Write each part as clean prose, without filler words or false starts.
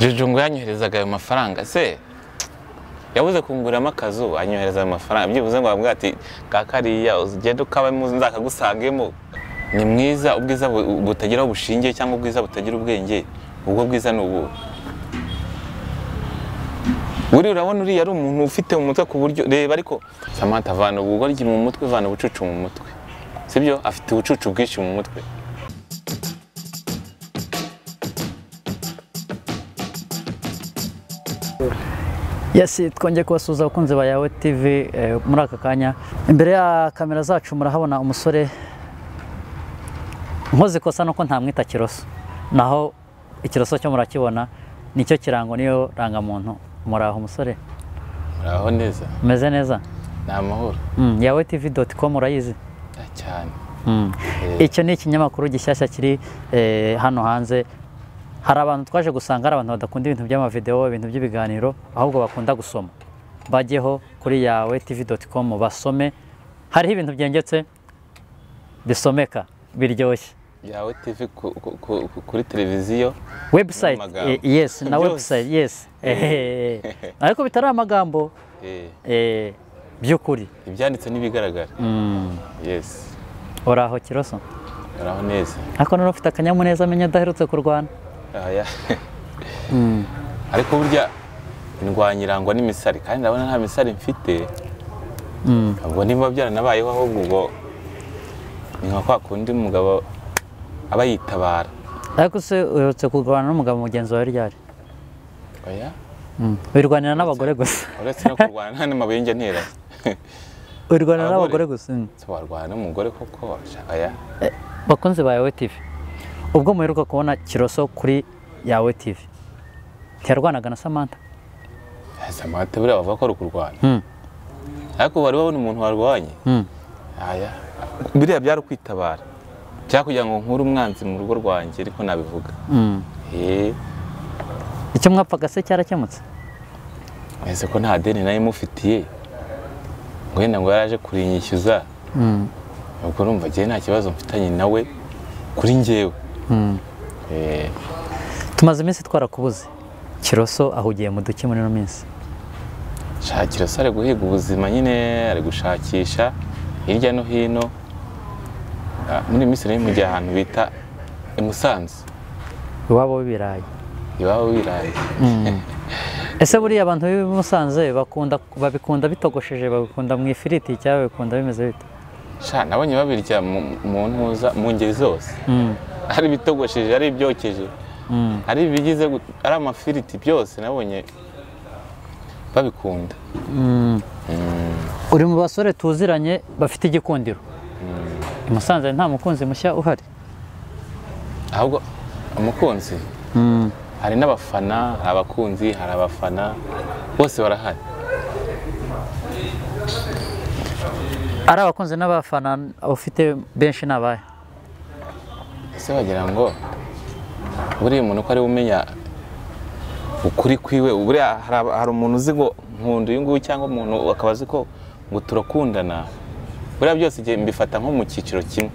Jojo ngo yanyoherezaga ayo mafaranga se yabuze kunguramo akazu anyohereza ayo mafaranga byibuze ngo bambwira ati kakariya ugende ukabe muzi nzakagusangemo ni mwiza ubwiza butagira ubushingiye cyangwa ubwiza butagira ubwenge ubwo bwiza nubu uri urabona uri yari umuntu ufite umutwe ku buryo reba ariko Samantha avana ubugoryi mu mutwe vana ubucucu mu mutwe sibyo afite ubucucu bwinshi mu mutwe Yes, twongeye kubasuza abakunzi ba Yawe TV muri aka kanya. Imbere ya kamera zacu murahabona umusore nkoze kosa nuko ntamwita Kiroso. Naho ikiroso cyo murakibona nicyo kirango niyo rangamuntu. Muraho umusore. Muraho neza. Meze neza. Namahoro. yawetv.com urayizi? Cyane. Icyo ni ikinyamakuru gishyashya kiri hano hanze. Hari abantu twaje gusanga ari abantu badakunda ibintu by'amavideo, ibintu by'ibiganiro, ahubwo bakunda gusoma. Bajyeho kuri yawetv.com basome. Hariho ibintu byengetse bisomeka biryoshye. Yawe TV kuri televiziyo, website, yes, na website, yes. Ariko bitari amagambo by'ukuri. Ibyanditse n'ibigaragara. Yes. Oraho Kiroso. Oraho neza. Ako none ufite akanyamuneza amenya daherutse kurwana. Aya. Ariko burya indwanyirangwa n'imisari kandi ndabona nta misari mfite. Ubwo niba byaranabayeho ahubwo ubwo ni nka kwa kundi umugabo aba yitabara. Ariko se uretse kurwana n'umugabo mugenzi wawe ryari? Oya. Wirwanira n'abagore gusa. Uretse no kurwana nta n'amabuye nge ntera. Wirwanira n'abagore gusa. Warwana n'umugore koko aya. Bakunze ba Yawe TV. Ubwo muheruka kubona Kiroso kuri Yawe TV. Ntiyarwanaga na Samantha. Samantha buriya bavuga ko ari kurwana. Ariko bari babona umuntu warwanye. Aya. Biriya byari kwitabara. Cyangwa kugira ngo nkure umwanzi mu rugo rwanjye ariko nabivuga. Icyo mwapfaga se cyarakemutse? Ese ko nta deni nayo mufitiye. Ngo yenda ngo yaraje kurinyishyuza. Ubwo urumva giye nta kibazo mfitanye nawe kuri njyewe. Tumaze iminsi twarakubuze. Kiroso ahugiye mu duki muri no minsi. Kiroso ari guhiga ubuzima nyine ari gushakisha hirya no hino. Muri Misiri mu gihe ahantu bita Musanze. Iwabo w'ibirayi. Iwabo w'ibirayi. Ese buriya abantu b'i Musanze babikunda bitogosheje babikunda mu ifiriti cyangwa babikunda bimeze bite? Nabonye babirya mu ntuza mu ngeri zose. Ari bitogosheje ari ibyokeje. Ari bigize ari amafiriti byose nabonye babikunda. Uri mu basore tuziranye bafite igikundiro. Musanze nta mukunzi mushya uhari. Ahubwo umukunzi hari n'abafana, hari abakunzi, hari abafana bose barahari. Ari abakunzi n'abafana ufite benshi nabaye. Ese wagira ngo buriya umuntu ko ari umenya ukuri kwiwe buriya hari umuntu uzi ngo nkundu uyu nguyu cyangwa umuntu akabazi ko ngo turakundana. Buriya byose igihe mbifata nko mu cyiciro kimwe.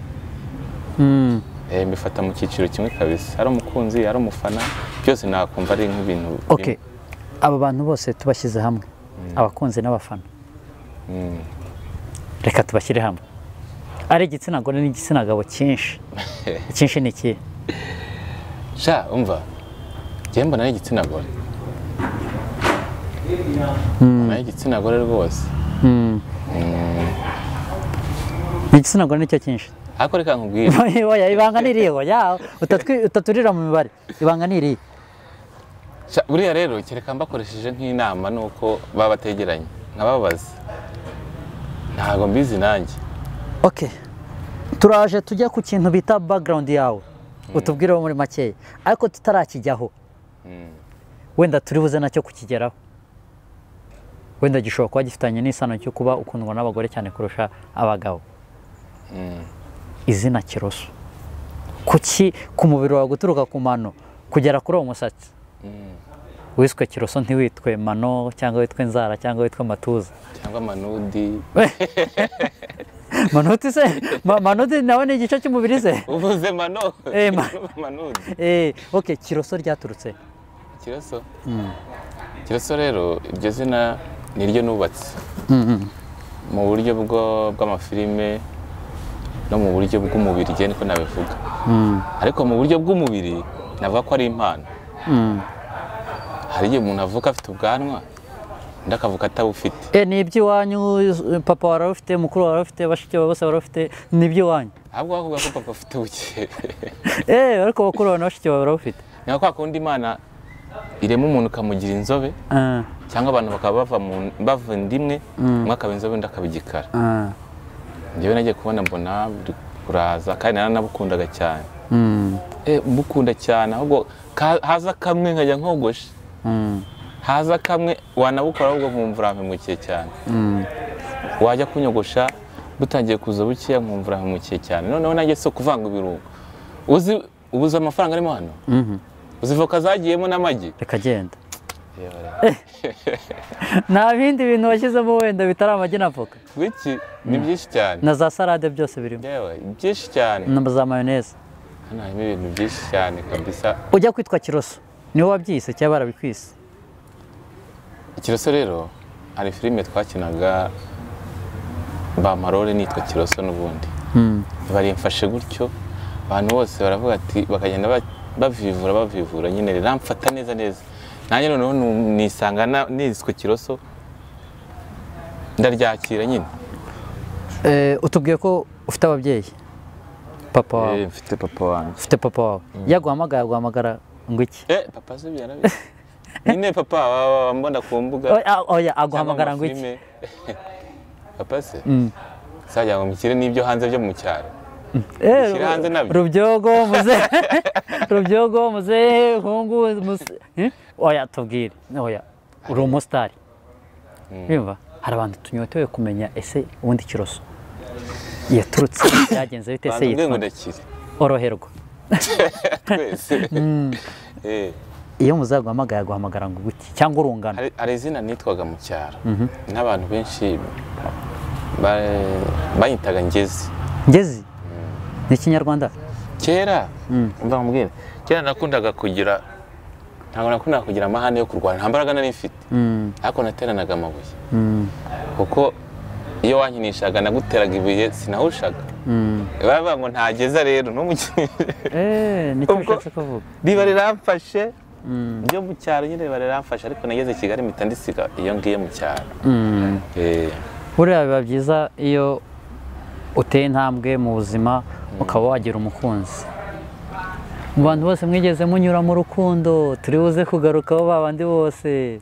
Mbifata mu cyiciro kimwe kabisa. Ari umukunzi, ari umufana, byose nakumva ari nk'ibintu. Okay. Aba bantu bose tubashyize hamwe. Abakunzi n'abafana. Reka tubashyire hamwe. Ari igitsina gore n'igitsina gabo cyinshi. Cyinshi ni iki? Umva. Njye mbona ari igitsina gore. Mbona igitsina gore rwose. Igitsina gore nicyo cyinshi. Ariko reka nkubwire. Oya ibanga niriho ya utaturira mu mibare. Ibanga niri. Buriya rero kereka mbakoresheje nk'inama nuko baba bategeranye. Nkababaza. Ntago mbizi nanjye. Okay. Turaje tujya ku kintu bita background yawe. Utubwireho muri make. Ariko tutarakijyaho. Wenda turi buze nacyo kukigeraho. Wenda gishobora kuba gifitanye n'isano cyo kuba ukundwa n'abagore cyane kurusha abagabo. Izina Kiroso. Kuki ku mubiri wawe guturuka ku mano kugera kuri uwo musatsi? Wiswe Kiroso ntiwitwe mano cyangwa witwe nzara cyangwa witwe matuza cyangwa manudi. Manudi se? Manudi nawe ni igice cy'umubiri se? Uvuze mano. Manudi. Okay, Kiroso ryaturutse. KIROSO KIROSO rero iryo zina niryo nubatse mu buryo bw'amafilime no mu buryo bw'umubiri je niko nabivuga ariko mu buryo bw'umubiri navuga ko ari impano hari igihe umuntu avuka afite ubwanwa ndakavuka atabufite ni iby'iwanyu papa warafite mukuru warafite bashiki bose barafite ni iby'iwanyu ahubwo bavuga ko papa afite buke ariko bakuru bana bashiki barafite ni kwa kundi imana irema umuntu kamugira inzobe cyangwa abantu bakaba bava ndimwe umwe akaba inzobe undi akaba igikara njyewe nagiye kubona mbona kuraza kandi naranabukundaga cyane mbukunda cyane ahubwo haza kamwe nkajya nkogosha haza kamwe wanabukora ahubwo nkumva urampemukiye cyane wajya kunyogosha butangiye kuza bukeya nkumva urampemukiye cyane noneho nanjye so kuvanga ibirungo ubuze amafaranga arimo hano uzi voka zagiyemo n'amagi reka genda nta bindi bintu washyizemo wenda bitari amagi na voka wiki ni byinshi cyane na za salade byose birimo byinshi cyane na za mayoneze hano harimo ibintu byinshi cyane kabisa ujya kwitwa KIROSO niwe wabyise cyangwa barabikwise KIROSO rero hari filime twakinaga ba marore nitwa KIROSO n'ubundi barimfashe gutyo abantu bose baravuga ati bakagenda bavivura nyine riramfata neza nanjye noneho nisanga niswe KIROSO ndaryakira nyine utubwiye ko ufite ababyeyi papa wawe mfite papa wanjye ufite papa wawe yaguhamagara ngo iki papa se byarabizi nyine papa mbona ku mbuga aguhamagara ngo iki papa se sajya ngo mukire n'ibyo hanze byo mu cyaro rubyogo muze hungu tubwire uri umusitari bimva hari abantu tunyotewe kumenya ese ubundi KIROSO yaturutse byagenze bite se yitwa oroherwa twese iyo muzaguhamagara guhamagara ngo guki cyangwa urungano hari izina nitwaga mu cyaro n'abantu benshi bayitaga ngezi ni ikinyarwanda kera mva mubwire kera nakundaga kugira amahane yo kurwana nta mbaraga nari mfite ariko nateranaga amabuye kuko iyo wankinishaga naguteraga ibuye sinahushaga baravuga ngo ntageza rero n'umukinisha nicyo bishatse kuvuga riba riramfashe byo mu cyaro nyine riba riramfashe ariko nageze Kigali mpita ndisiga iyo ngiye mu cyaro buriya biba byiza iyo uteye intambwe mu buzima ukaba wagira umukunzi mu bantu bose mwigeze munyura mu rukundo turi buze kugarukaho babandi bose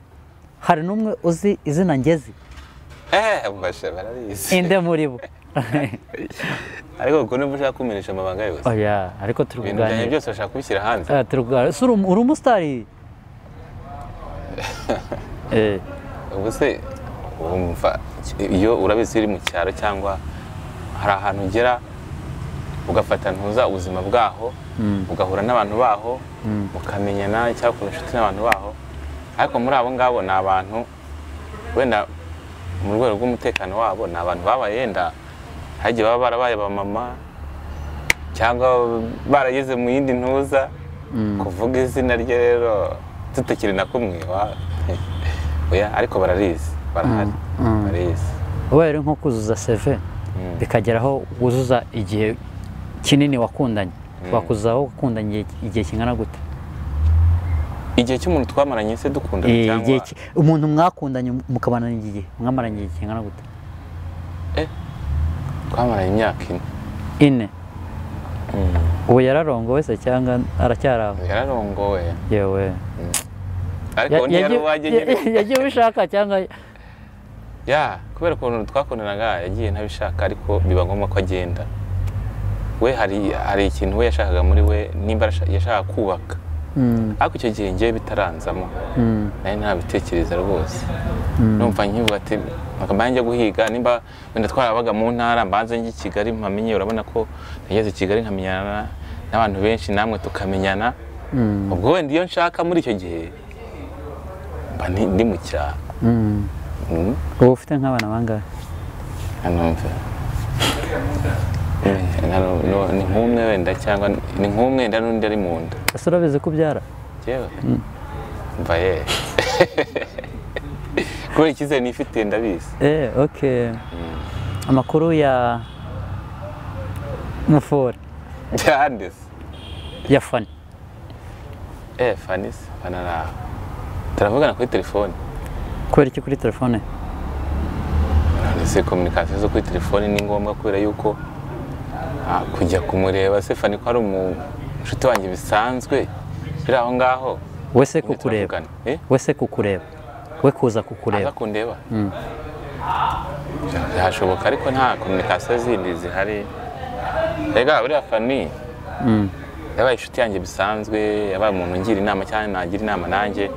hari n'umwe uzi izina ngezi mbasha barabizi inde muri bo ariko kuko niba ushaka kumenyesha amabanga yose ariko turi kuganira ibintu byose bashaka kubishyira hanze uri umusitari ubu se wumva iyo urabizi uri mu cyaro cyangwa hari ahantu ugera ugafata ntuza ubuzima bwaho ugahura n'abantu baho mukamenyana cyangwa kuba inshuti n'abantu baho ariko muri abo ngabo ni abantu wenda mu rwego rw'umutekano wabo ni abantu babaye yenda hagiye baba barabaye abamama cyangwa barageze mu yindi ntuza kuvuga izina rye rero tutakiri na kumwe ariko bararizi barahari barizi ubaye rero nko kuzuza CV bikageraho wuzuza igihe kinini wakundanye wakuzaho wakundanye igihe kingana gute igihe cy'umuntu twamaranye se dukundana cyangwa umuntu mwakundanye mukabana igihe mwamaranye igihe kingana gute twamaranye imyaka 4 ubu yararongowe se cyangwa aracyaraho yararongowe yewe ariko ntiyari yagiye ubishaka cyangwa kubera ukuntu twakundanaga yagiye ntabishaka ariko biba ngombwa ko agenda we hari ikintu we yashakaga muri we nimba yashaka kubaka ariko icyo gihe ngiye bitaranzamo nari ntabitekereza rwose numva nkivuga ati mbaye njya guhiga nimba wenda twarabaga mu ntara mbanze njye i Kigali mpamenye urabona ko nageze i Kigali nkamenyana n'abantu benshi namwe tukamenyana ubwo wenda iyo nshaka muri icyo gihe mba ndi mu cyaro ubu ufite nk'abana bangahe ni nk'umwe wenda cyangwa ni nk'umwe wenda n'undi ari mu nda ese urabizi ko ubyara yewe mva ye kubera icyizere nifite ndabizi. Okay. Amakuru ya Mufore cyane ya Fani. Fani se Fana turavugana kuri telefone. Kubera iki kuri telefone? Ese communication zo kuri telefone ni ngombwa kubera yuko kujya kumureba se Fani ko ari umushuti wanjye bisanzwe biri aho ngaho. Wese kukureba. Wese kukureba. We kuza kukureba. Aza kundeba. Byashoboka ariko nta communication zindi zihari. Rega buriya Fani yabaye inshuti yanjye bisanzwe, yabaye umuntu ngira inama cyane nagira inama nanjye,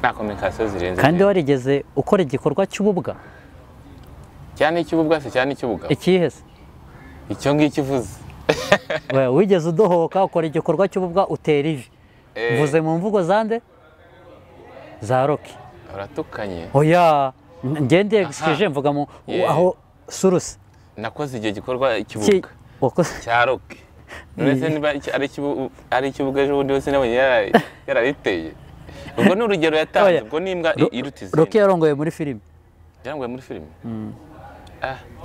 nta communication zirenze. Kandi warigeze ukora igikorwa cy'ububwa? Cyane icy'ububwa se cyane icy'ubuga. Ikihe se? Icyo ngicyo uvuze. Wigeze udohoka ukora igikorwa cy'ububwa utera ivi? Mvuze mu mvugo zande? Za Rocky. Uratukanye. Oya, ngendeye gishije mvuga mu aho suruse. Nakoze igihe gikorwa cy'ububwa. Cya Rocky. Uretse niba ari icy'ububwa ejo bundi wese nabonye yarariteye. Ubwo ni urugero yatanze, ubwo nimbwa irutize. Rocky yarongoye muri filime. Yarongoye muri filime?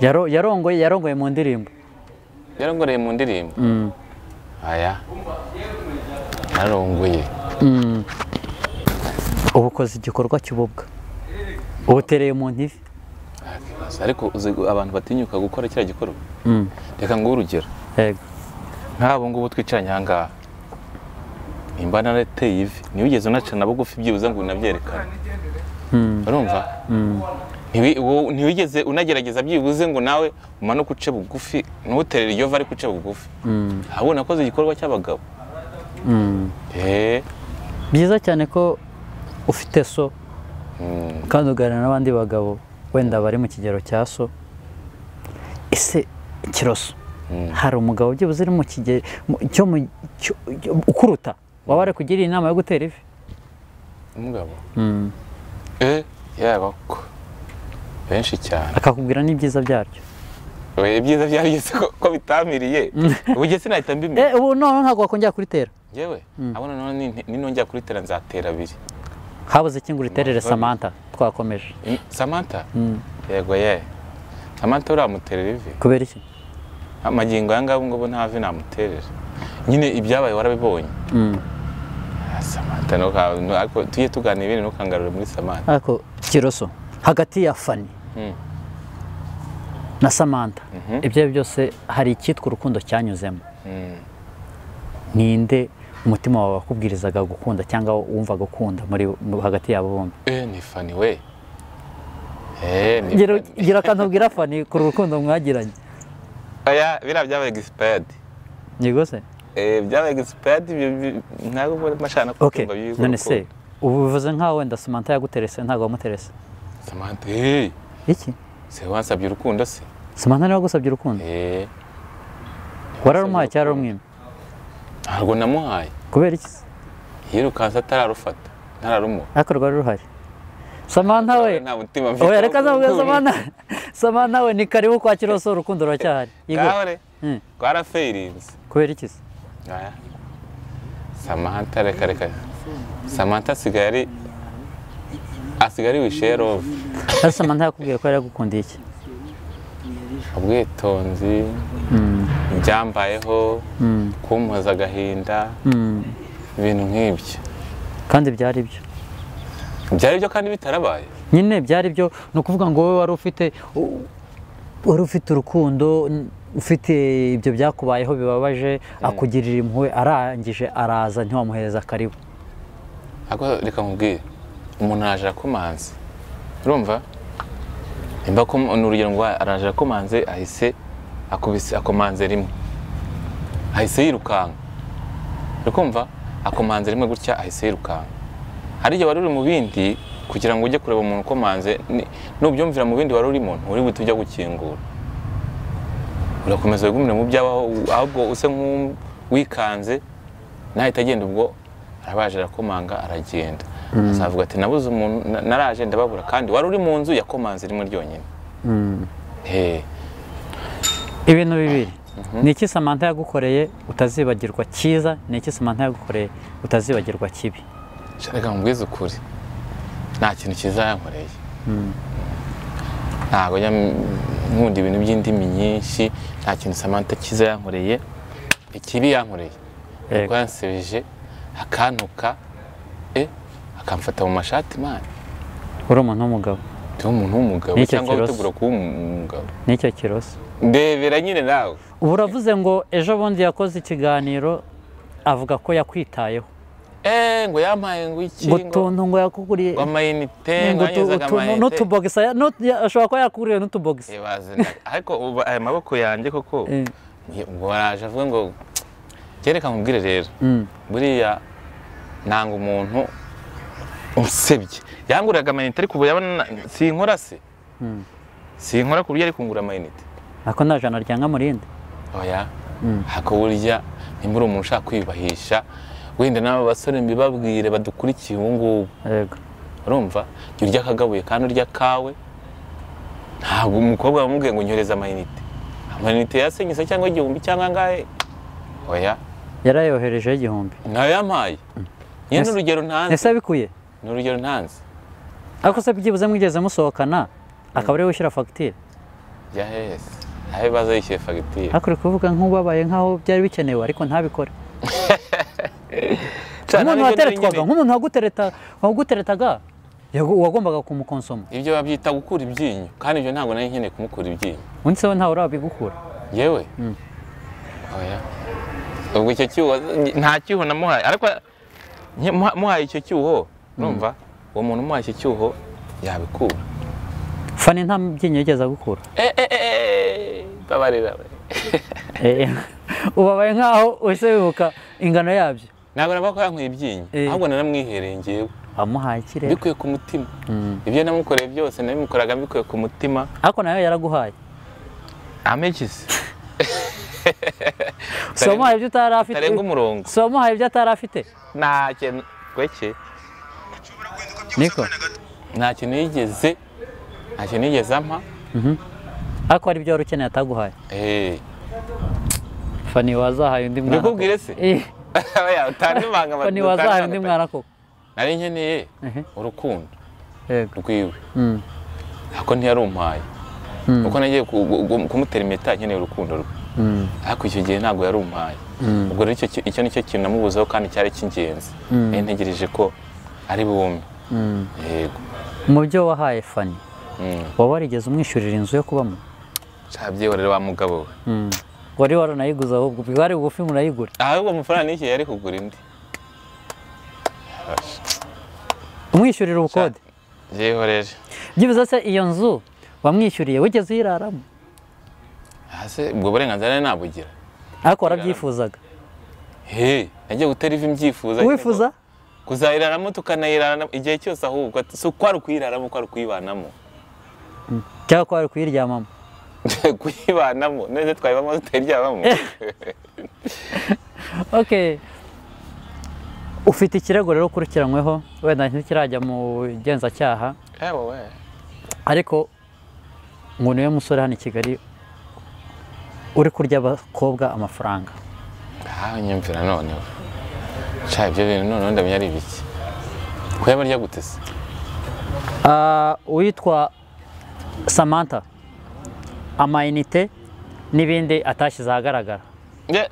Yarongoye mu ndirimbo. Yarongoreye mu ndirimbo? Aya. Yarongoye. Ubukoze igikorwa cy'ububwa. Ubutereye mu ntivi. Ariko abantu batinyuka gukora kiriya gikorwa. Reka nguhe urugero. Yego. Nk'abo ngubu twicaranye aha ngaha. Nimba narateye ivi, ntiwigeze unacana bugufi byibuze ngo unabyerekane. Urumva? Ntiwigeze unagerageza byibuze ngo nawe umanuke uce bugufi, ntuterere iyo vari kuce bugufi. Ahubwo nakoze igikorwa cy'abagabo. Byiza cyane ko ufite so kandi uganira n'abandi bagabo wenda bari mu kigero cya so. Ese Kiroso hari umugabo byibuze uri mu kigero ukuruta waba ari kugira inama yo gutera ivi? Umugabo? Yaba ko benshi cyane. Akakubwira n'ibyiza byaryo. Ibyiza byaryo ko bitamiriye. Ubugese sinahita mbimenya. Ubu none ntabwo wakongera kuritera. Yewe abona none ninongera kuritera nzatera abiri. Habuze iki ngo uriterere Samantha twakomeje. Samantha? Yego ye. Samantha uramuterera ivi. Kubera iki? Amagingo yangabo ngo nta vi namuterera. Nyine ibyabaye warabibonye. Samantha no ariko tuye tuganira ibintu no kangarura muri Samantha. Ariko Kiroso hagati ya Fani na Samantha ibyo byose hari icyitwa urukundo cyanyuzemo. Ninde umutima wawe wakubwirizaga gukunda cyangwa wumva gukunda muri hagati yabo bombi? Ni Fani we. Gira kanubwira Fani ku rukundo mwagiranye. Aya bira byabaye expired. Yego se? Byabaye expired ntabwo mashana kutumva bivuga. None se ubivuze nkaho wenda Samantha yaguterese ntabwo wamuterese? Samantha iki? Se wansabye urukundo se? Samantha niwe wagusabye urukundo? Wararumuhaye cyangwa warumwimye? Ntabwo namuhaye. Kubera iki? Yirukansa atararufata ntararumuha. Ariko rwari ruhari. Samantha we. Oya reka nzavuga Samantha. Samantha we ni karibu kwa Kiroso urukundo ruracyahari. Yego. Rwarafeirinze. Kubera iki? Aya. Samantha reka. Samantha asigari wishero. Samantha yakubwiye ko yari yagukundiye iki? Ubwitonzi, ibyambayeho, kumpoza agahinda, ibintu nk'ibyo. Kandi byari byo. Byari byo kandi bitarabaye. Nyine byari byo no kuvuga ngo wowe wari ufite urukundo, ufite ibyo byakubayeho bibabaje, akugirira impuhwe arangije araza ntiwamuhereza karibu. Ako reka nkubwire umuntu araje akomanze. Urumva? Imba ko n'urugero ngo araje akomanze ahise akubise akomanze rimwe. Ahise yirukanka. Ukumva akomanze rimwe gutya ahise yirukanka. Hari igihe wari uri mu bindi kugira ngo ujye kureba umuntu ukomanze nubyumvira mu bindi wari urimo nturi buti ujya gukingura. Urakomeza wigumira mu byabaho ahubwo use nk'uwikanze nahita agenda ubwo arabaje arakomanga aragenda. Azavuga ati nabuze umuntu naraje ndababura kandi wari uri mu nzu yakomanze rimwe ryonyine. Ibintu bibiri. Ni iki Samantha yagukoreye utazibagirwa cyiza, ni iki Samantha yagukoreye utazibagirwa kibi? reka mubwize ukuri nta kintu cyiza yankoreye ntabwo nkunda ibintu by'indimi nyinshi nta kintu Samantha cyiza yankoreye ikibi yankoreye kuko yansebeje akantuka akamfata mu mashati mani uri umuntu w'umugabo ndi umuntu w'umugabo cyangwa witegura kuba umugabo nicyo kiroso ndebera nyine nawe ubu uravuze ngo ejo bundi yakoze ikiganiro avuga ko yakwitayeho ngo yampaye ngo iki ngo ngo yakuguriye amayinite nganyezaga amayinite n'utubogisi ashobora kuba yakuguriye n'utubogisi ariko aya maboko yanjye koko ngo waraje avuga ngo gereka nkubwire rero buriya nanga umuntu unsebye yanguraga amayinite ariko ubu yabona sinkora sinkora ku buryo ari kungura amayinite ako nta jana ryanga murinde oya hako burya nimba uri umuntu ushaka kwiyubahisha wenda n'aba basore mbibabwire badukurikiye ubu ngubu urumva jya urya akagabuye kandi urya kawe ntabwo umukobwa bamubwiye ngo nyoreze amayinite yasenyise cyangwa 1000 cyangwa angahe oya yarayoherejeho 1000 nayo yampaye nyine n'urugero ntanze ese abikuye ni urugero ntanze ariko se byibuze mwigeze musohokana akaba ari wishyura fagitire yahese aho baza yishyuye fagitire ariko uri kuvuga nk'ubabaye nk'aho byari bikenewe ariko ntabikore umuntu wateretwaga nk'umuntu waguteretaga wagombaga kumukonsoma ibyo babyita gukura ibyinyo kandi ibyo ntabwo nari nkeneye kumukura ibyinyo undi se we ntawe urabigukura yewe oya ubwo icyo cyuho nta cyuho namuhaye ariko muhaye icyo cyuho urumva uwo muntu umuhaye icyo cyuho yabikura Fani nta byinyo yigeze gukura babarira ubabaye nkaho uhise wibuka ingano yabyo ntabwo naba ko yankuye ibyinyo ahubwo naramwihereye ngewe amuhaye ikirere bikuye ku mutima ibyo namukoreye byose nabimukoraga mbikuye ku mutima ariko nayo yaraguhaye amekize somuhaye ibyo utari afite tarenga umurongo somuhaye ibyo atari afite nta kintu gweke niko nta kintu yigeze ampa ariko hari ibyo wari ukeneye ataguhaye Fani wazahaye undi mwana ndikubwire se oya utandimanga Fani wazahaye undi mwana koko nari nkeneye urukundo rwiwe ako ntiyarumpaye uko nagiye kumutera impeta nkeneye urukundo rwe ariko icyo gihe ntabwo yarumpaye ubwo rero icyo nicyo kintu namubuzeho kandi cyari cy'ingenzi ntegereje ko ari bume yego mu byo wahaye Fani waba warigeze umwishyurira inzu yo kubamo cyabyeyorera wa mugabo we wari waranayiguze ahubwo bwari bugufi murayigura ahubwo amafaranga n'iki yari kugura indi umwishyurira ubukode yehoreje byibuze se iyo nzu wamwishyuriye wigeze uyiraramo hase ubwo burenganzira nabugira ariko warabyifuzaga nagiye gutera ivi mbyifuza wifuza kuzayiraramo tukanayirarana igihe cyose ahubwo si uko ari ukuyiraramo ko ari ukuyibanamo cyangwa ko ari kuyiryamamo kuyibanamo neza twayibamo tutayiryamamo ufite ikirego rero ukurikiranyweho wenda ntikirajya mu genzacyaha ariko ngo niwe musore hano i Kigali uri kurya abakobwa amafaranga nyumvira noneho ibyo bintu noneho ndamenya ari ibiki ko yabarya gute se uwitwa Samantha amayinite n'ibindi atashyize ahagaragara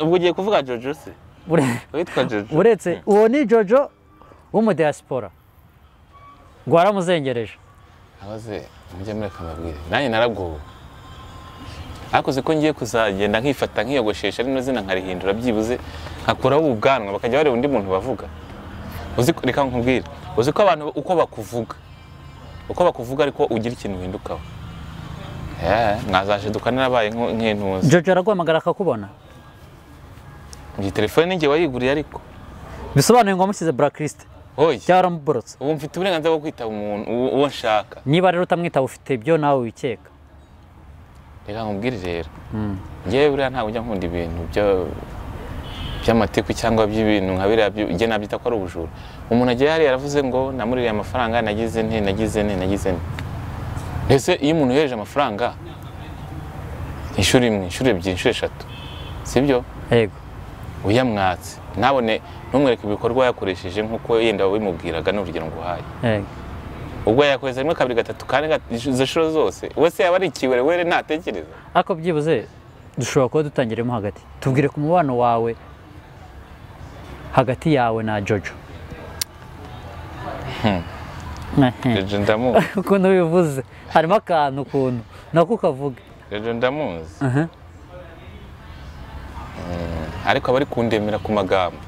ubwo ugiye kuvuga JOJO se witwa JOJO uretse uwo ni JOJO wo mu Diaspora ngo waramuzengereje abaze mujye mureka amabwire nanjye narabwoba ariko ko ngiye kuzagenda nkifata nkiyogoshesha rino zina nkarihindura byibuze nkakuraho ubwanwa bakajya bareba undi muntu bavuga reka nkubwire uzi ko abantu uko bakuvuga ariko ugira ikintu uhindukaho mwazaje narabaye nk'intuza JOJO araguhamagara akakubona iyi telefone ninjye wayiguriye ariko bisobanuye ngo wamushyize blacklist cyangwa waramuborotse ubu mfite uburenganzira bwo kwitaba umuntu uwo nshaka niba rero utamwitaba ufite ibyo nawe wikeka reka nkubwire rero ngewe buriya ntabwo njya nkunda ibintu by'amatiku cyangwa by'ibintu nka biriya njye nabyita ko ari ubujura umuntu agiye hariya yaravuze ngo namuririye amafaranga nagize nte mbese iyo umuntu yohereje amafaranga inshuro imwe inshuro ebyiri inshuro eshatu sibyo yego uyamwatse ntabone ntumwereke ibikorwa yakoresheje nk'uko yenda wimubwiraga n'urugero nguhaye ubwo yakoze rimwe kabiri gatatu kandi izo nshuro zose wese yaba ari ikiwerewere ntatekereza ako byibuze dushobora kuba dutangiremo hagati tubwire ku mubano wawe hagati yawe na Jojo. Jojo ndamuzi ukuntu bivuze harimo akantu ukuntu nako ukavuga Jojo ndamuzi ariko abari kundemera ku magambo.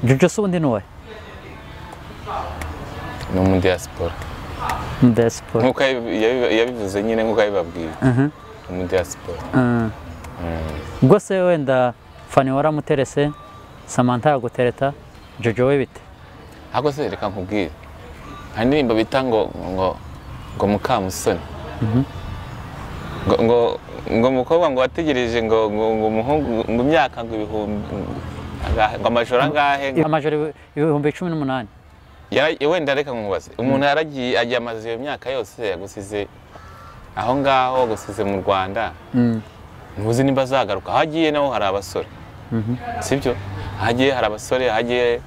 Jojo se ubundi nuwe ni mu Diaspora nkuko yabivuze nyine nkuko yabibabwiye mu Diaspora. Ubwo se wenda Fani waramuterese Samantha yagutereta Jojo we bite? Ako se reka nkubwire hari indirimbo bita ngo Mukamusoni ngo umukobwa ngo wategereje ngo umuhungu ngo imyaka ngo ibihumbi ngo amajoro angahe amajoro 18,000 wenda reka nkubaze umuntu yaragiye agiye amaze iyo myaka yose yagusize aho ngaho gusize mu Rwanda ntuzi nimba azagaruka hagiye naho hari abasore sibyo hagiye hari abasore hagiye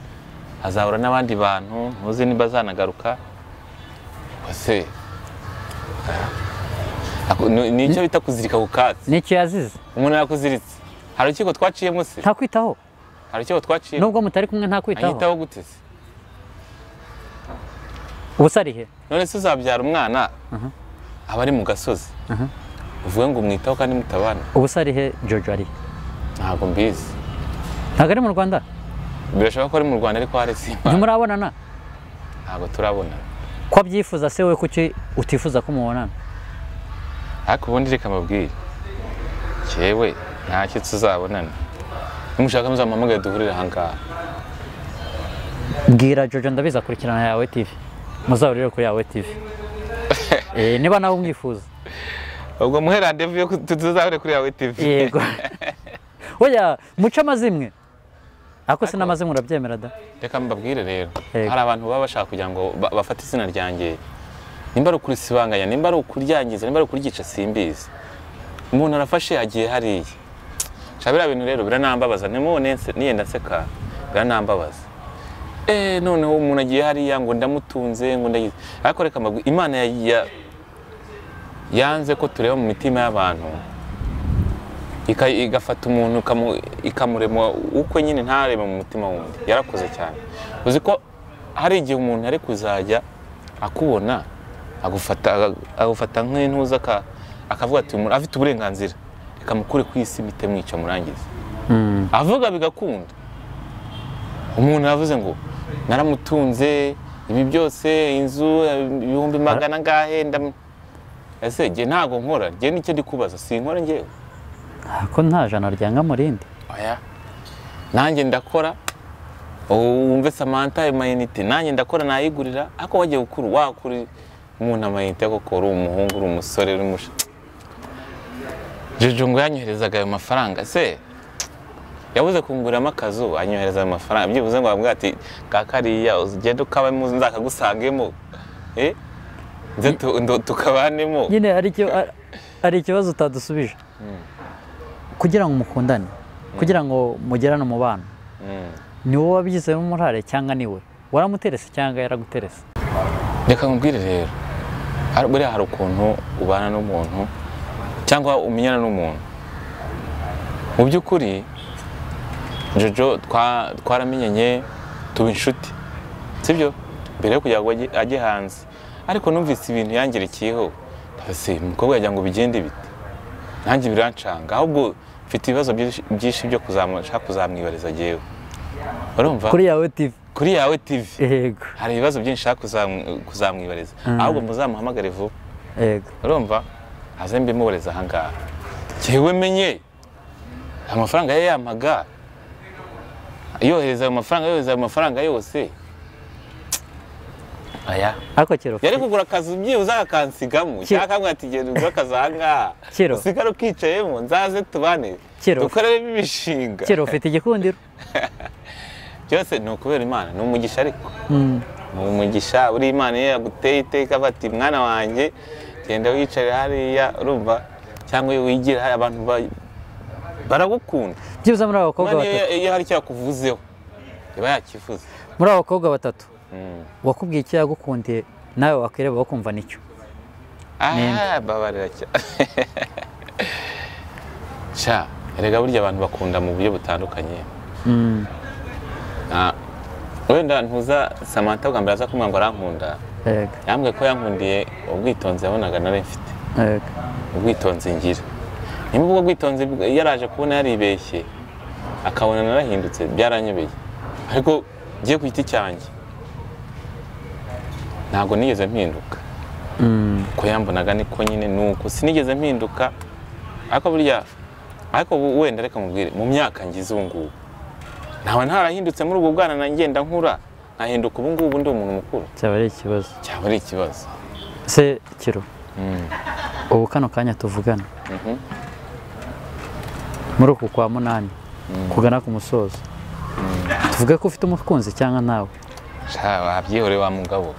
azahura n'abandi bantu ntuzi nimba azanagaruka bose nicyo bita kuzirika ku katsi nicyo yazize umuntu yakuziritse hari ukiko twaciyemo se ntakwitaho hari ukiko twaciyemo nubwo mutari kumwe ntakwitaho anyitaho gute se ubusarihe none se uzabyara umwana aba ari mu gasozi uvuge ngo umwitaho kandi mutabana ubusarihe Jojo ari ntabwo mbizi ntabwo ari mu Rwanda birashoboka ko ari mu Rwanda ariko hari simba ntimurabonana ntabwo turabona ko abyifuza se we kuki utifuza ko mubonana ariko ubundi reka mbabwire cyewe ntacyo tuzabonana nimushaka muzampamagaye duhurire aha ngaha bwira Jojo ndabizi akurikirana Yawe TV muzahurire kuri Yawe TV niba nawe umwifuza ubwo muhe rendez-vous yo tuzahurire kuri Yawe TV yego oya muca amazimwe ako se n'amazimwe urabyemera da reka mbabwire rero hari abantu baba bashaka kugira ngo bafate izina ryanjye nimba ari ukurisibanganya nimba ari ukuryangiza nimba ari ukuryica simbizi umuntu arafashe agiye hariya shabira bintu rero biranambabaza nimubone niyenda nseka biranambabaza noneho umuntu agiye hariya ngo ndamutunze ngo ndagize ariko reka mbabwire Imana yanze ko tureba mu mitima y'abantu igafata umuntu ikamurema uko nyine ntarebe mu mutima wundi yarakoze cyane uzi ko hari igihe umuntu ari kuzajya akubona agufata nk'intuza akavuga ati umuntu afite uburenganzira reka mukure ku isi mite mwica murangiza avuga bigakunda umuntu yavuze ngo naramutunze ibi byose inzu 100,000 ngahe ese nge ntago nkora nge nicyo ndi kubaza sinkora ngewe ko nta jana ryanga murindi oya nanjye ndakora wumve Samantha amayinite nanjye ndakora nayigurira ako wagiye gukuru wakuri umuntu amayinite koko uri umuhungu uri umusore uri musha Jojo ngo yanyoherezaga ayo mafaranga se yabuze kunguriramo akazu anyohereza ayo mafaranga byibuze ngo bamubwira ati kakariya ugende ukabamo nzakagusangemo nze tukabanemo nyine ari ikibazo utadusubije kugira ngo mukundane kugira ngo mugerane umubano ni wowe wabigizemo umurare cyangwa ni we waramuterese cyangwa yaraguterese reka nkubwire rero buriya hari ukuntu ubana n'umuntu cyangwa umenyana n'umuntu mu by'ukuri Jojo twaramenyanye tuba inshuti sibyo mbere yo kugira ngo ajye hanze ariko numvise ibintu yangerekiyeho ndabase umukobwa yagira ngo bigende bite nanjye birancanga ahubwo mfite ibibazo byinshi byo kuzamwibariza jewe urumva kuri Yawe TV kuri Yawe TV yego hari ibibazo byinshi nshaka kuzamwibariza ahubwo muzamuhamagare vuba yego urumva aze mbimubareza aha ngaha jewe menye amafaranga ye yamaga yohereza amafaranga yose aya ako kiro yari kugura akazi byibuze akansigamo cyangwa mwati genda ugura akazi aha ngaha usigara ukicayemo nzaze tubane dukorere imishinga kiro ufite igikundiro byose ni ukubera Imana ni umugisha ariko ni umugisha uri Imana yaguteye iteka bati mwana wanjye genda wicarira hariya urumva cyangwa wigira hari abantu baragukunda byibuze muri abakobwa iyo hari icyo yakuvuzeho iba yakivuze. muri abo bakobwa batatu wakubwiye icyo yagukundiye nawe wakireba bakumva nicyo? Babarira sha erega burya abantu bakunda mu buryo butandukanye. Wenda ntuza Samantha bwa mbere aza kumwa ngo arankunda, yambwiye ko yankundiye ubwitonzi yabonaga nari mfite, ubwitonzi ngira. Nimba ubwo bwitonzi yaraje kubona yaribeshye akabona narahindutse byaranyobeye, ariko ngiye ku giti cyanjye ntabwo nigeze mpinduka. Ko yambonaga niko nyine nuko sinigeze mpinduka, ariko wenda reka mubwire mu myaka ngize ubu ngubu ntawe ntarahindutse muri ubwo bwana ngenda nkura nkahinduka ubu ngubu ndi umuntu mukuru. Cyaba ari ikibazo se Kiro. Ubu kano kanya tuvugana muri uku kwa munani kugana ku musozo, tuvuge ko ufite umukunzi cyangwa nawe? Wabyihore wa mugabo,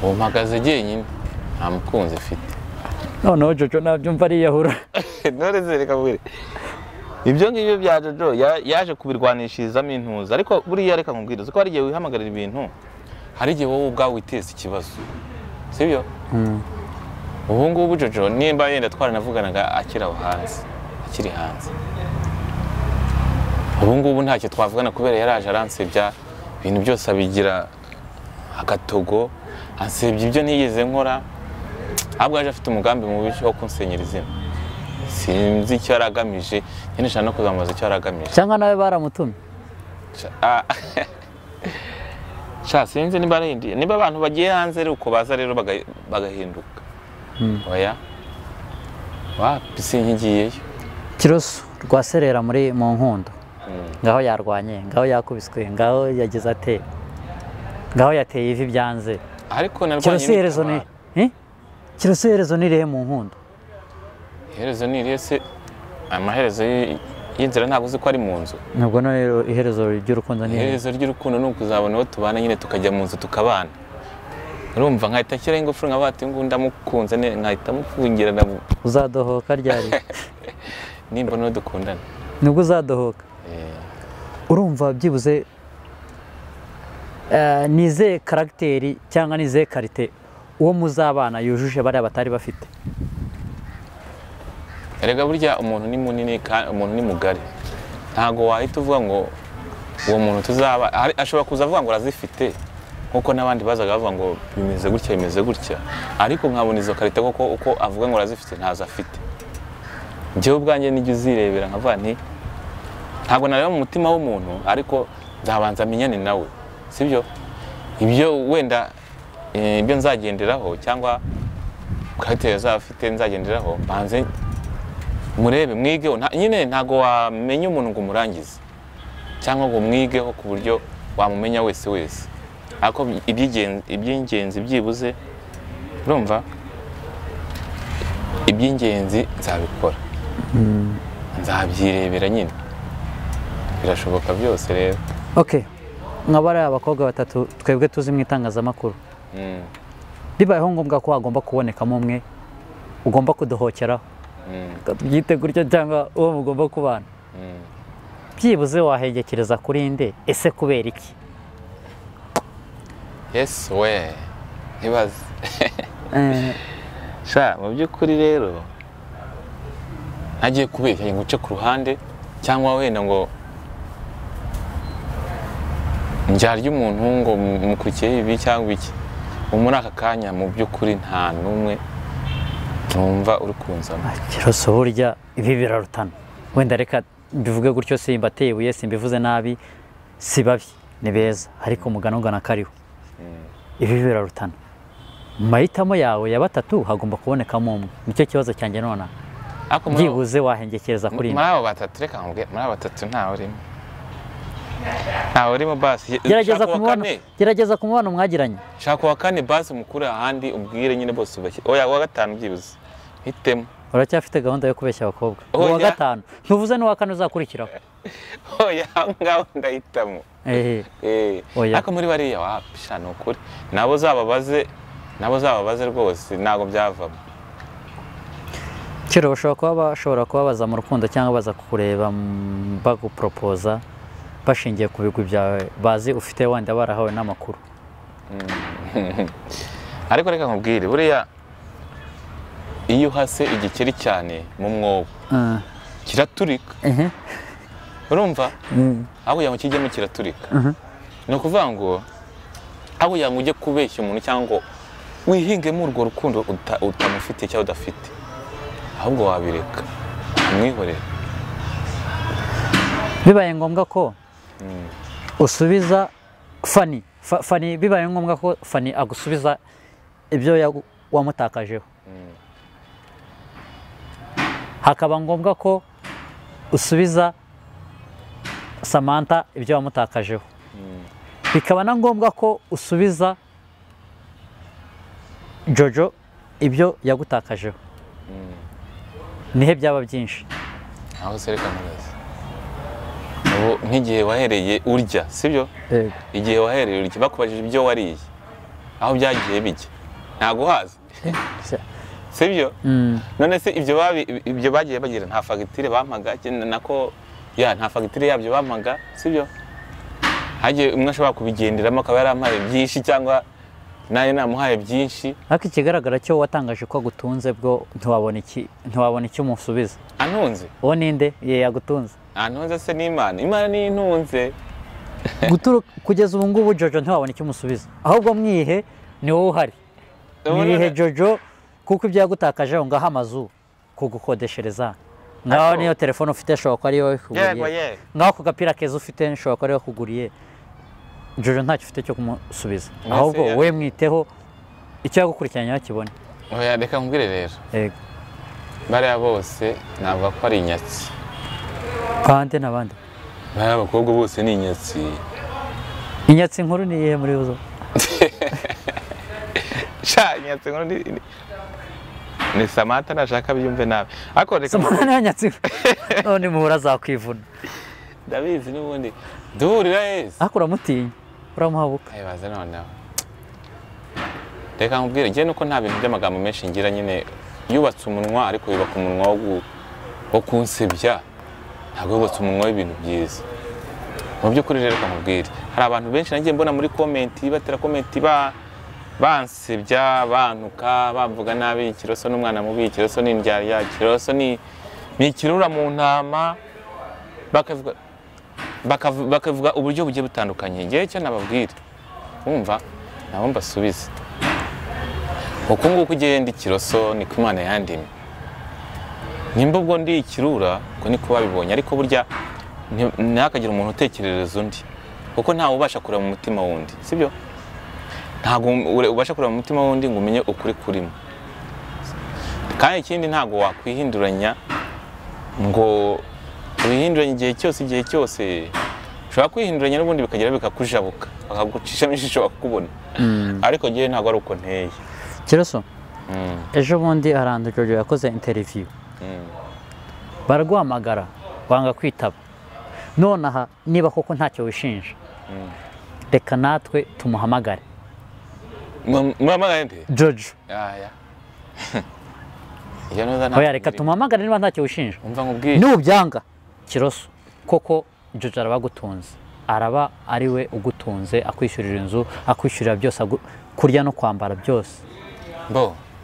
ubu mpagaze jyenyine nta mukunzi mfite. Noneho Jojo nabyumva ariyahura. None reka mubwire ibyo ngibyo bya Jojo yaje kubirwanishirizamo intuza, ariko buriya reka mubwire uko hari igihe wihamagarira ibintu, hari igihe wowe ubwawe witeza ikibazo, sibyo? Ubu ngubu Jojo nimba yenda twaranavuganaga akiri hanze, ubu ngubu ntacyo twavugana kubera yaraje aransebya ibintu byose abigira agatogo, ansebya ibyo ntigeze nkora, ahubwo yaje afite umugambi mubi wo kunsenyera izina. Sinzi icyo yaragamije, nyine nshaka no kuzamubaza icyo yaragamije. Cyangwa nawe baramutumye? Sinzi niba arahinduye, niba abantu bagiye hanze rero uko baza rero bagahinduka. Oya wapi sinkigiyeyo. Kiroso rwaserera mu nkundo, ngaho yarwanye, ngaho yakubiswe, ngaho yagize ate, ngaho yateye ivi byanze. Ariko narwanye Kiroso iherezo ni irihe mu nkundo? Iherezo ni irihe se? Amaherezo y'inzira ntabwo uzi ko ari mu nzu. Ntabwo no iherezo ry'urukundo ni iherezo ry'urukundo, ni ukuzabona aho tubana nyine tukajya mu nzu tukabana. Urumva nkahita nshyiraho ingofero nkaba ati ngo ndamukunze, nkahita mufungira uzadohoka ryari? Nimba no dukundana nibwo uzadohoka. Urumva byibuze nize karagiteri cyangwa nize karite uwo muzabana yujuje bariya batari bafite? Erega burya umuntu ni munini kandi umuntu ni mugari, ntago wahita uvuga ngo uwo muntu tuzaba ashobora kuza avuga ngo arazifite nkuko n'abandi bazaga bavuga ngo bimeze gutya, ariko nkabona izo karite koko uko avuga ngo arazifite ntazo afite. Njyewe ubwanjye nijye uzirebera nkavuga nti ntabwo nareba mu mutima w'umuntu, ariko nzabanza menyane nawe, sibyo? Ibyo wenda ibyo nzagenderaho cyangwa karite yazafite nzagenderaho, banze murebe mwigeho. Nyine ntago wamenya umuntu ngo umurangize cyangwa ngo mwigeho ku buryo wamumenya wese, ariko iby'ingenzi byibuze, urumva iby'ingenzi nzabikora, nzabyirebera nyine, birashoboka byose rero. Okay, nk'abari abakobwa batatu twebwe tuzi mu itangazamakuru, bibayeho ngombwa ko hagomba kubonekamo umwe ugomba kudohokeraho, tubyite gutyo, cyangwa uwo mugomba kubana, byibuze wahengekereza kuri nde? Ese kubera iki? Yes we ibaze. Mu by'ukuri rero ntagiye kubeshya ngo uce ku ruhande cyangwa wenda ngo njyarye umuntu ngo mukurikiye ibi cyangwa iki. Muri aka kanya mu by'ukuri nta n'umwe numva uri kunzamo. Kiroso burya ibi birarutana, wenda reka mbivuge gutyo, simbateye ibuye, simbivuze nabi, si babi, ni beza, ariko umugana ungana kariho. Ibi birarutana. Mu mahitamo yawe ya batatu hagomba kubonekamo umwe, nicyo kibazo cyanjye none. Byibuze wahengekereza kuri muri abo batatu, reka nkubwire, muri abo batatu ntawe urimo basi. Gerageza kumubona mwagiranye. Shaka wa kane basi mukuru ahandi ubwire nyine bose ubashye. Oya wa gatanu byibuze hitemo. Uracyafite gahunda yo kubeshya abakobwa? Wa gatanu ntuvuze n'uwa kane uzakurikiraho? Oya ngaho ndahitamo. Ariko muri bariya wapisha ni ukuri, nabo zababaze rwose ntago byavamo. Kiro bashobora kuba baza mu rukundo cyangwa baza kukureba bagupropoza bashingiye ku bigwi byawe bazi ufite wenda barahawe n'amakuru. ariko reka nkubwire buriya iyo uhase igikeri cyane mu mwobo kiraturika urumva aho yangu kijyemo kiraturika ni ukuvuga ngo aho yangu ujye kubeshya umuntu cyangwa wihingemo urwo rukundo utamufite cyangwa udafite ahubwo wabireka umwihorere bibaye ngombwa ko usubiza Fani bibaye ngombwa ko Fani agusubiza ibyo wamutakajeho hakaba ngombwa ko usubiza Samantha ibyo wamutakajeho bikaba na ngombwa ko usubiza JOJO ibyo yagutakajeho nihe byaba byinshi aho sereka neza ubu nk'igihe wahereye urya sibyo igihe wahereye urya bakubajije ibyo wariye aho byagiye bijya ntago hazi sibyo none se ibyo bagiye bagira nta fagitire bampaga nako nta fagitire yabyo bampaga sibyo hagiye umwe ashobora kubigenderamo akaba yarampaye byinshi cyangwa nayo namuhaye byinshi ariko ikigaragara cyo watangaje ko agutunze bwo ntiwabona icyo umusubiza antunze uwo ninde yagutunze antunze se n'Imana ni intunze kugeza ubu ngubu JOJO ntiwabona icyo umusubiza ahubwo mwihe ni wowe uhari mwihe JOJO kuko ibyo yagutakaje ngaho amazu kugukodeshereza ngaho niyo telefone ufite ashobora ko ari wowe kuguriye ngaho ku gapira keza ufite ashobora ko ari wowe kuguriye JOJO ntacyo ufite cyo kumusubiza ahubwo wowe mwiteho icyo yagukurikiranye yakibone oya reka nkubwire rero bariya bose navuga ko ari inyatsi kandi n'abandi bariya abakobwa bose ni inyatsi nkuru ni iyihe muri zo inyatsi nkuru ni Samantha nashaka byumve nabi ariko reka Samantha nanyatsi none muhura zakwivuna ndabizi n'ubundi duhurira heza ariko uramutinya uramuhabuka baze noneho reka nkubwire njye nuko nta bintu by'amagambo menshi ngira nyine yubatse umunwa ariko yubaka umunwa wo kunsebya ntabwo yubatse umunwa w'ibintu byiza mu by'ukuri rero reka nkubwire hari abantu benshi nagiye mbona muri komenti batera komenti bansebya bantuka bavuga nabi KIROSO n'umwana mubi KIROSO ni indyarya KIROSO ni ikirura mu ntama bakavuga uburyo bugiye butandukanye ngewe cyo nababwira wumva nabo mbasubiza uko nguko ugenda KIROSO niko Imana yandimye nimba ubwo ndi ikirura ko niko babibonye ariko burya ntihakagire umuntu utekerereza undi kuko ntawe ubasha kureba mu mutima wundi sibyo ntago ubasha kureba mu mutima wundi ngo umenye ukuri kurimo kandi ikindi ntago wakwihinduranya ngo wihinduranye igihe cyose ushobora kwihinduranya n'ubundi bikagira bikakujabuka bakagucishamo ijisho bakubona ariko ngewe ntago ari uko nteye KIROSO ejo bundi ahantu JOJO yakoze interview baraguhamagara wanga kwitaba nonaha niba koko ntacyo wishinja reka natwe tumuhamagare muhamagare nde JOJO oya reka tumuhamagare niba ntacyo wishinja nubyanga KIROSO koko JOJO arabagutunze araba ari we ugutunze akwishyurira inzu akwishyurira byose kurya no kwambara byose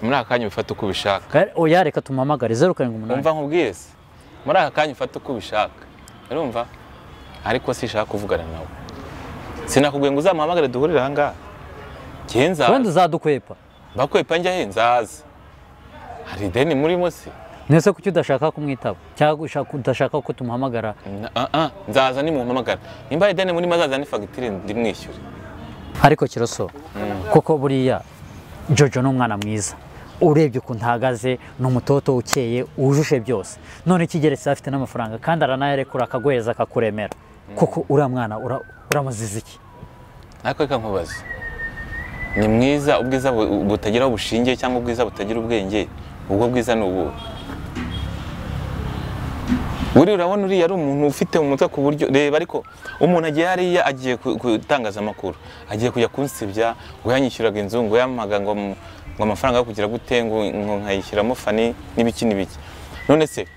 muri aka kanya ufata uko ubishaka oya reka tumuhamagare 078 umva nkubwiye se muri aka kanya ufata uko ubishaka urumva ariko sishaka kuvugana nawe sinakubwiye ngo uzamuhamagare duhurire aha ngaha kenza wenda uzadukwepa bakwepa njya he nzaza hari ideni murimo se nese kuki udashaka kumwitaba cyangwa udashaka ko tumuhamagara nzaza nimuhamagara nimba ideni muri mazaza ni fagitire ndimwishyure ariko KIROSO koko buriya JOJO n'umwana mwiza urebye ukuntu ahagaze n'umutoto ukeye wujuje byose none kigeretse afite n'amafaranga kandi aranayerekura akaguheza akakuremera kuko uriya mwana uramuziza iki ariko reka nkubaze ni mwiza ubwiza butagira ubushingiye cyangwa ubwiza butagira ubwenge ubwo bwiza ni ubu urabona uriya ari umuntu ufite umutwe ku buryo reba ariko umuntu agiye hariya agiye gutangaza amakuru agiye kujya kunsebya ngo yanyishyuraga inzu ngo yampaga ngo amafaranga yo kugira gute ngo nkayishyiramo Fani n'ibiki none se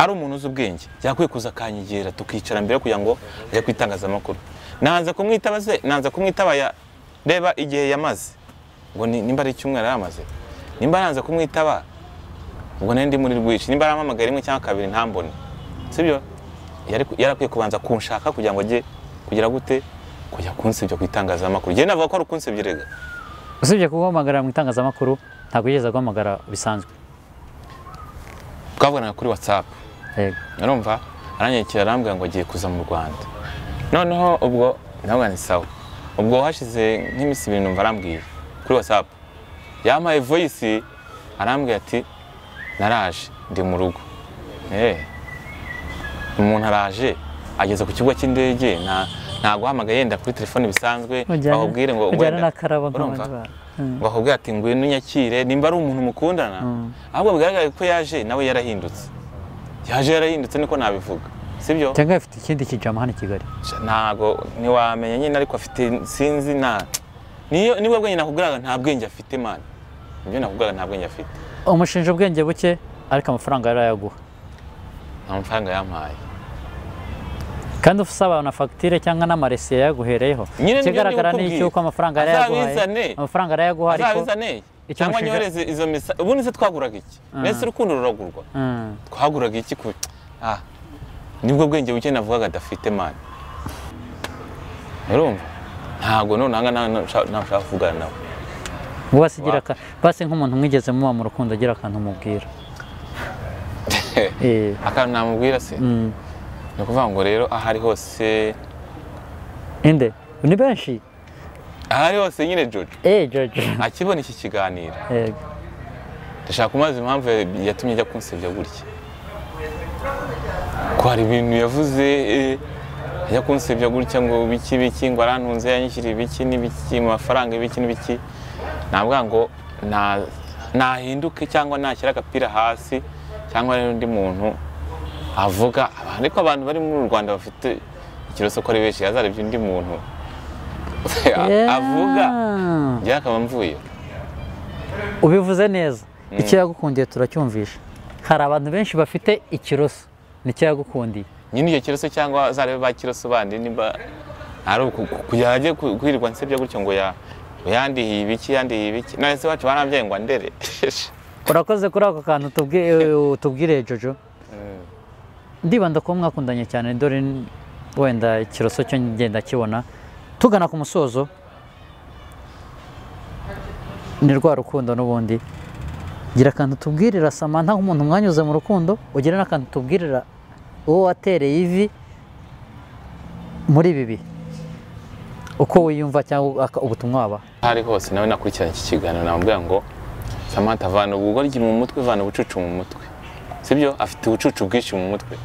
ari umuntu uzi ubwenge yakwiye kuza akanyegera tukicara mbere kugira ngo ajye kwitangazamakuru. Nanze kumwitaba se, nanze kumwitaba ya reba igihe yamaze ngo nimba ari icyumweru yamaze, nimba nanze kumwitaba ubwo ndi muri rwishi, nimba aramamagara rimwe cyangwa kabiri ntambone, sibyo? Yarakwiye kubanza kunshaka kugira ngo ajye kugira gute kujya kunsibya kwitangazamakuru. Je navuga ko ari kunsibya rega. Usibye kuguhamagara mu itangazamakuru ntabwo yigeze guhamagara bisanzwe. Twavugana kuri WhatsApp. Yego. Urumva aranyekera arambwira ngo agiye kuza mu Rwanda. Noneho ubwo ntabwo ni sawa. Ubwo hashize nk'imisi ibintu numva arambwiye kuri WhatsApp. Yampaye voice arambwira ati naraje ndi mu rugo. Umuntu araje ageze ku kigo cy'indege ntago hamagaye yenda kuri telefone bisanzwe bahubwire ngo bahubwira ati ngwino nyakire nimba ari umuntu mukundana, ahubwo bigaragara ko yaje nawe yarahindutse. Yaje yarahindutse niko nabivuga, sibyo? Cyangwa afite ikindi kijama hano i Kigali. Ntago niwamenya nyine ariko afite sinzi niwe bwenye nakubwiraga nta bwenge afite man. Ibyo nakubwiraga nta bwenge afite. Umushinja ubwenge buke ariko amafaranga yarayaguha. Amafaranga yampaye. Kandi usaba na facture cyangwa n'amaresi yaguhereyeho. Kigaragara ni cyuko amafaranga yarayaguhaye. Amafaranga yarayaguha ariko cyangwa nyohereze izo misa. Ubundi se twaguraga iki? Nese urukundo ruragurwa. Twaguraga iki ku nibwo bwenge buke navugaga adafite man. Urumva? Ntago nanga nashaka kuvugana nawe. Wasigira base nk'umuntu mwigeze muba mu rukundo agira akantu mubwira. Akantu namubwira se. Ni ukuvuga ngo rero ahari hose inde ni benshi ahari hose nyine Jojo Jojo akibona iki kiganiro ndashaka kumaza impamvu yatumye ajya kunsebya gutya ko hari ibintu yavuze ajya kunsebya gutya ngo biki ngo arantunze yanyishyira ibiki n'ibiki mu mafaranga ibiki n'ibiki nabwa ngo nahinduke cyangwa nashyira agapira hasi cyangwa rero undi muntu avuga ariko abantu bari mu Rwanda bafite ikiroso ko ari benshi yazarebye undi muntu avuga byakaba mvuye. Ubivuze neza. Icyo yagukundiye turacyumvisha. Hari abantu benshi bafite ikiroso nicyo yagukundiye. Nyine iyo kiroso cyangwa zarebe ba kiroso bandi nimba ari kujya ajye kwirirwa nsebya gutyo ngo yandihiye ibiki nase wacu barambye ngo ndere. Urakoze kuri ako kantu tubwire Jojo. Ndibanda ko mwakundanye cyane dore wenda ikiroso cyo ngenda kibona tugana ku musozo ni rwa rukundo n'ubundi gira akantu tubwirira Samantha nk'umuntu mwanyuze mu rukundo ugira n'akantu tubwirira uwo watereye ivi muri bibi uko wiyumva cyangwa ubutumwa waba hari hose nawe nakurikirana iki kiganiro namubwira ngo Samantha vana ubugoryi mu mutwe vana ubucucu mu mutwe, sibyo? Afite ubucucu bwinshi mu mutwe.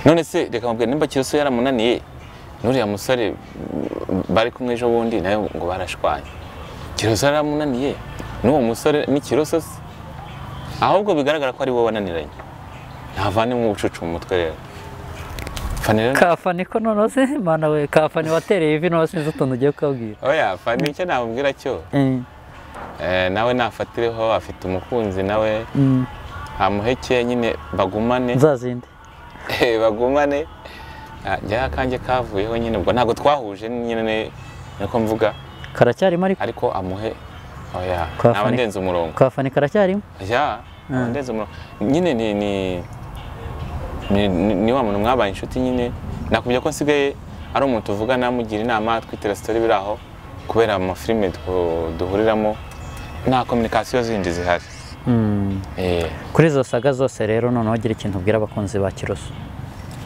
None se reka mubwira nimba kiroso yaramunaniye nuriya musore bari kumwe ejo bundi nayo ngo barashwanye. Kiroso yaramunaniye n'uwo musore n'ikiroso se ahubwo bigaragara ko ari wowe wananiranye. Ntavane mu bucucu mu mutwe rero. Kafani ko none se mana we kafani watereye ivi none sinzi utuntu ugiye kubwira. Oya fani icyo namubwira cyo nawe nafatireho afite umukunzi nawe amuheke nyine bagumane zazindi bagumane njya kanjye kavuyeho nyine ubwo ntago twahuje nyine niko mvuga karacyarimo ariko amuhe oya naba ndenze umurongo kafani karacyarimo ya ndenze umurongo nyine ni wa muntu mwabaye inshuti nyine nakubye ko nsigaye ari umuntu uvuga namugira inama twitera story biraho kubera mu filime duhuriramo nta communication zindi zihari. Kuri izo saga zose rero noneho gira ikintu ubwira abakunzi ba Kiroso.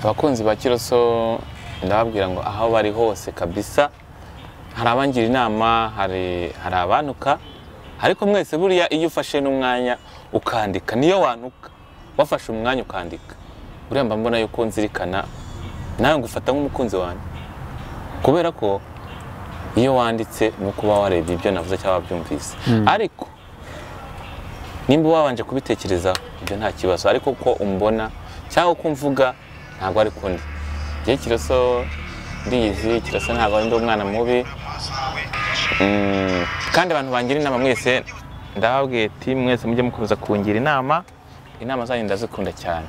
Abakunzi ba Kiroso ndababwira ngo aho bari hose kabisa hari abangira inama hari abanuka ariko mwese buriya iyo ufashe n'umwanya ukandika niyo wanuka wafashe umwanya ukandika buriya mba mbona yuko nzirikana nawe ngufata nk'umukunzi wanjye kubera ko iyo wanditse no kuba warebye ibyo navuze cyangwa byumvise ariko nimba wabanje kubitekereza ibyo nta kibazo ariko ko umbona cyangwa ko mvuga ntabwo ari kundi je Kiroso ndiyizi Kiroso ntabwo ndi umwana mubi kandi abantu bangira inama mwese ndababwiye ati mwese mujye mukomeza kungira inama zanyu ndazikunda cyane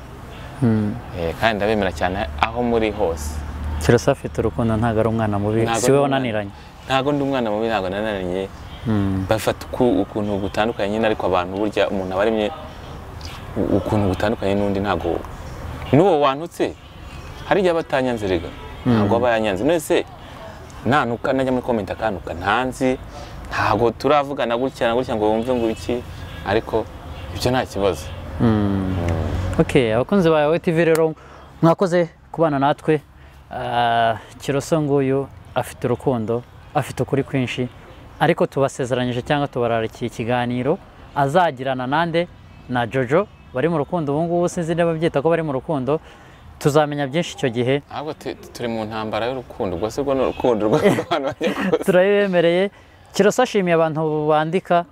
kandi ndabemera cyane aho muri hose. Kiroso afite urukundo, ntabwo ari umwana mubi, si we wananiranye. Ntabwo ndi umwana mubi, ntabwo nananiranye. Bafata ukuntu gutandukanye nyine, ariko abantu burya umuntu abaremye ukuntu gutandukanye n'undi, ntabwo n'uwo wantutse hari igihe abatanyanze rega, ntabwo aba yanyanze. Nese nanuka najya muri comment akanuka ntanzi, ntabwo turavugana gutya na gutya ngo wumve ngo iki, ariko ibyo nta kibazo. Okay, abakunzi ba Yawe TV rero mwakoze kubana natwe. Kiroso nguyu afite urukundo, afite ukuri kwinshi, ariko tubasezeranyije cyangwa tubararikiye ikiganiro azagirana nande na JOJO bari mu rukundo. Ubu ngubu sinzi niba byita ko bari mu rukundo, tuzamenya byinshi icyo gihe. Ahubwo turi mu ntambara y'urukundo, ubwo se bwo n'urukundo rw'abantu bajya kose. Turabibemereye. Kiroso ashimiye abantu bandika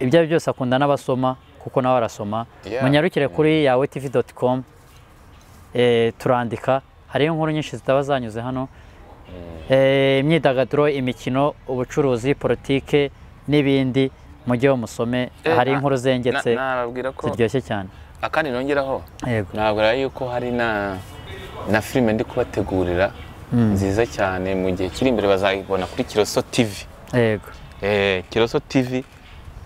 ibyo byose, akunda n'abasoma kuko nawe arasoma. Munyarukire kuri yawetv.com, turandika, hari inkuru nyinshi zitaba zanyuze hano, imyidagaduro, imikino, ubucuruzi, politike n'ibindi. Mujye musome, hari inkuru zengetse ziryoshye cyane. Akandi nongeraho, ntabwo ari yuko hari na filime ndi kubategurira nziza cyane, mu gihe kiri imbere bazayibona kuri KIROSO TV. Yego. KIROSO TV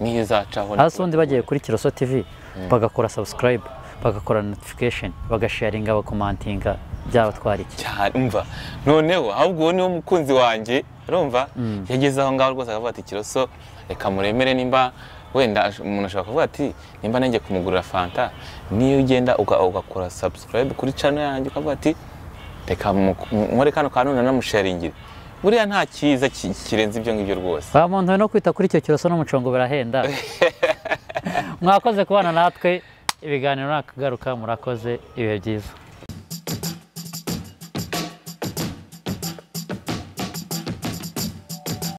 niyo izacaho. Hasi undi bagiye kuri KIROSO TV bagakora subscribe, bagakora notification, bagasharinga, bakomantinga, byabatwara iki cyane. Umva noneho ahubwo uwo niwo mukunzi wanjye, urumva yageze aho ngaho rwose akavuga ati KIROSO reka muremere, nimba wenda umuntu ashobora kuvuga ati nimba nanjye kumugurira fanta, niyo ugenda ugakora subscribe kuri channel yanjye ukavuga ati reka nkore kano kantu nanamusharingire, buriya nta cyiza kirenze ibyo ngibyo rwose. Ba muntu no kwita kuri icyo KIROSO n'umucongo birahenda. Mwakoze kubana natwe, ibiganiro nakagaruka, murakoze, ibihe byiza.